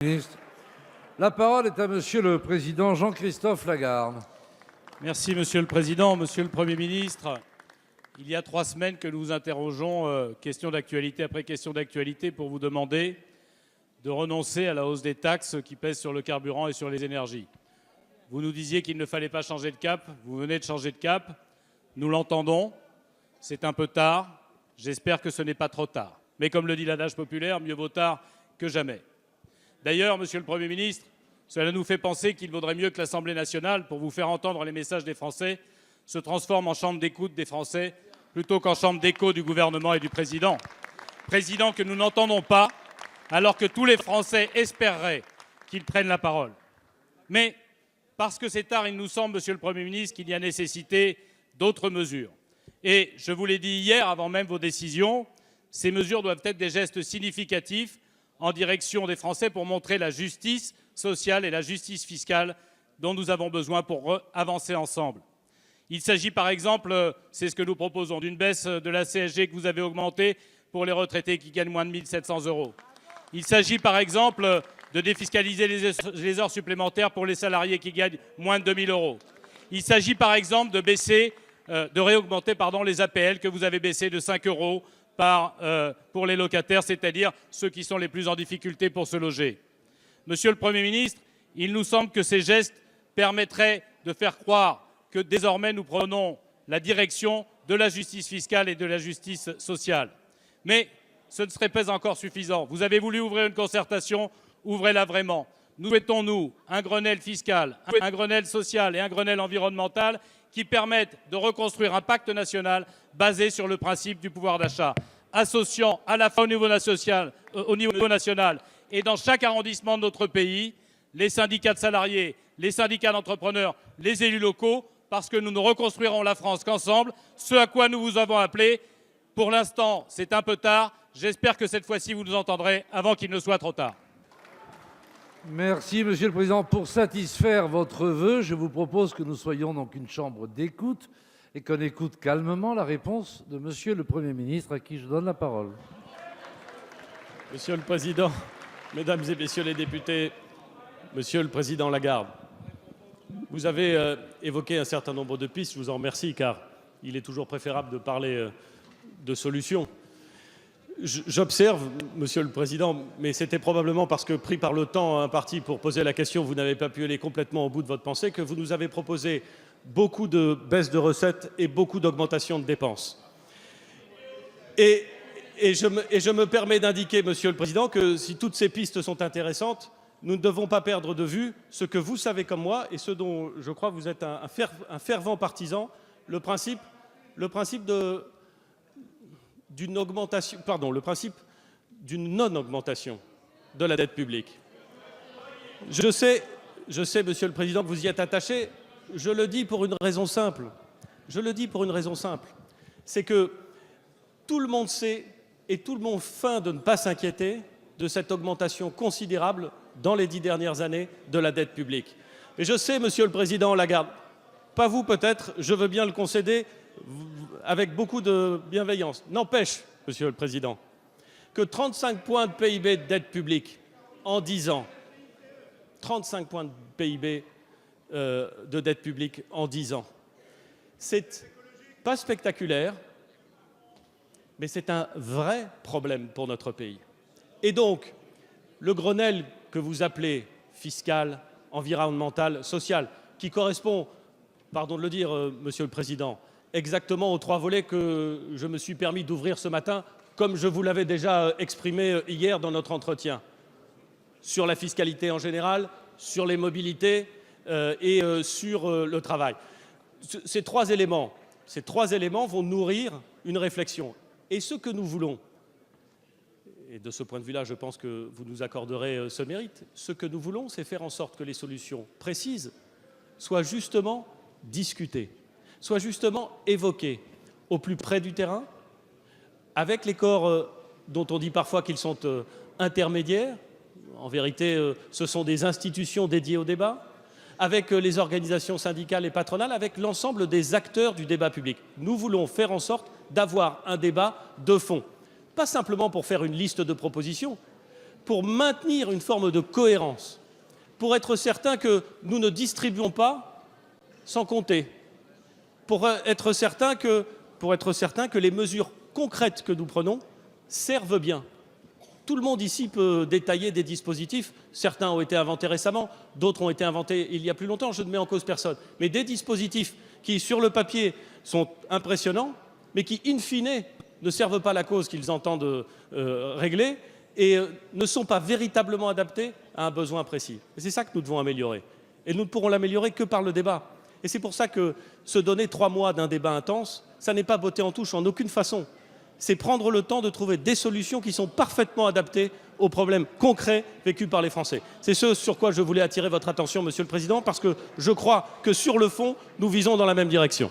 Ministre. La parole est à Monsieur le Président Jean-Christophe Lagarde. Merci Monsieur le Président. Monsieur le Premier ministre, il y a 3 semaines que nous vous interrogeons, question d'actualité après question d'actualité, pour vous demander de renoncer à la hausse des taxes qui pèsent sur le carburant et sur les énergies. Vous nous disiez qu'il ne fallait pas changer de cap. Vous venez de changer de cap. Nous l'entendons. C'est un peu tard. J'espère que ce n'est pas trop tard. Mais comme le dit l'adage populaire, mieux vaut tard que jamais. D'ailleurs, Monsieur le Premier ministre, cela nous fait penser qu'il vaudrait mieux que l'Assemblée nationale, pour vous faire entendre les messages des Français, se transforme en chambre d'écoute des Français plutôt qu'en chambre d'écho du gouvernement et du président. Président que nous n'entendons pas, alors que tous les Français espéreraient qu'il prenne la parole. Mais parce que c'est tard, il nous semble, Monsieur le Premier ministre, qu'il y a nécessité d'autres mesures. Et je vous l'ai dit hier, avant même vos décisions, ces mesures doivent être des gestes significatifs en direction des Français pour montrer la justice sociale et la justice fiscale dont nous avons besoin pour avancer ensemble. Il s'agit par exemple, c'est ce que nous proposons, d'une baisse de la CSG que vous avez augmentée pour les retraités qui gagnent moins de 1 700 €. Il s'agit par exemple de défiscaliser les heures supplémentaires pour les salariés qui gagnent moins de 2 000 €. Il s'agit par exemple de réaugmenter les APL que vous avez baissées de 5 € pour les locataires, c'est-à-dire ceux qui sont les plus en difficulté pour se loger. Monsieur le Premier ministre, il nous semble que ces gestes permettraient de faire croire que désormais nous prenons la direction de la justice fiscale et de la justice sociale. Mais ce ne serait pas encore suffisant. Vous avez voulu ouvrir une concertation, ouvrez-la vraiment. Nous souhaitons, nous, un Grenelle fiscal, un Grenelle social et un Grenelle environnemental qui permettent de reconstruire un pacte national basé sur le principe du pouvoir d'achat, associant à la fois au niveau national et dans chaque arrondissement de notre pays, les syndicats de salariés, les syndicats d'entrepreneurs, les élus locaux, parce que nous ne reconstruirons la France qu'ensemble, ce à quoi nous vous avons appelé. Pour l'instant, c'est un peu tard. J'espère que cette fois-ci, vous nous entendrez avant qu'il ne soit trop tard. Merci, Monsieur le Président. Pour satisfaire votre vœu, je vous propose que nous soyons donc une chambre d'écoute et qu'on écoute calmement la réponse de Monsieur le Premier ministre, à qui je donne la parole. Monsieur le Président, Mesdames et Messieurs les députés, Monsieur le Président Lagarde, vous avez évoqué un certain nombre de pistes. Je vous en remercie, car il est toujours préférable de parler de solutions. J'observe, Monsieur le Président, mais c'était probablement parce que, pris par le temps imparti pour poser la question, vous n'avez pas pu aller complètement au bout de votre pensée, que vous nous avez proposé beaucoup de baisses de recettes et beaucoup d'augmentations de dépenses. Et je me permets d'indiquer, Monsieur le Président, que si toutes ces pistes sont intéressantes, nous ne devons pas perdre de vue ce que vous savez comme moi et ce dont je crois que vous êtes un fervent partisan, le principe d'une non-augmentation de la dette publique. Je sais, Monsieur le Président, que vous y êtes attaché. Je le dis pour une raison simple. C'est que tout le monde sait et tout le monde feint de ne pas s'inquiéter de cette augmentation considérable dans les 10 dernières années de la dette publique. Et je sais, Monsieur le Président Lagarde, pas vous peut-être, je veux bien le concéder, avec beaucoup de bienveillance. N'empêche, Monsieur le Président, que 35 points de PIB de dette publique en 10 ans, 35 points de PIB de dette publique en 10 ans, c'est pas spectaculaire, mais c'est un vrai problème pour notre pays. Et donc, le Grenelle que vous appelez fiscal, environnemental, social, qui correspond, pardon de le dire, Monsieur le Président, exactement aux 3 volets que je me suis permis d'ouvrir ce matin, comme je vous l'avais déjà exprimé hier dans notre entretien, sur la fiscalité en général, sur les mobilités et sur le travail. Ces trois éléments vont nourrir une réflexion. Et ce que nous voulons, et de ce point de vue-là, je pense que vous nous accorderez ce mérite, ce que nous voulons, c'est faire en sorte que les solutions précises soient justement discutées, soient justement évoquées au plus près du terrain, avec les corps dont on dit parfois qu'ils sont intermédiaires. En vérité, ce sont des institutions dédiées au débat, avec les organisations syndicales et patronales, avec l'ensemble des acteurs du débat public. Nous voulons faire en sorte d'avoir un débat de fond, pas simplement pour faire une liste de propositions, pour maintenir une forme de cohérence, pour être certain que nous ne distribuons pas sans compter, pour être certain que les mesures concrètes que nous prenons servent bien. Tout le monde ici peut détailler des dispositifs. Certains ont été inventés récemment, d'autres ont été inventés il y a plus longtemps. Je ne mets en cause personne. Mais des dispositifs qui, sur le papier, sont impressionnants, mais qui, in fine, ne servent pas la cause qu'ils entendent régler et ne sont pas véritablement adaptés à un besoin précis. Et c'est ça que nous devons améliorer. Et nous ne pourrons l'améliorer que par le débat. Et c'est pour ça que se donner 3 mois d'un débat intense, ça n'est pas botter en touche en aucune façon. C'est prendre le temps de trouver des solutions qui sont parfaitement adaptées aux problèmes concrets vécus par les Français. C'est ce sur quoi je voulais attirer votre attention, Monsieur le Président, parce que je crois que sur le fond, nous visons dans la même direction.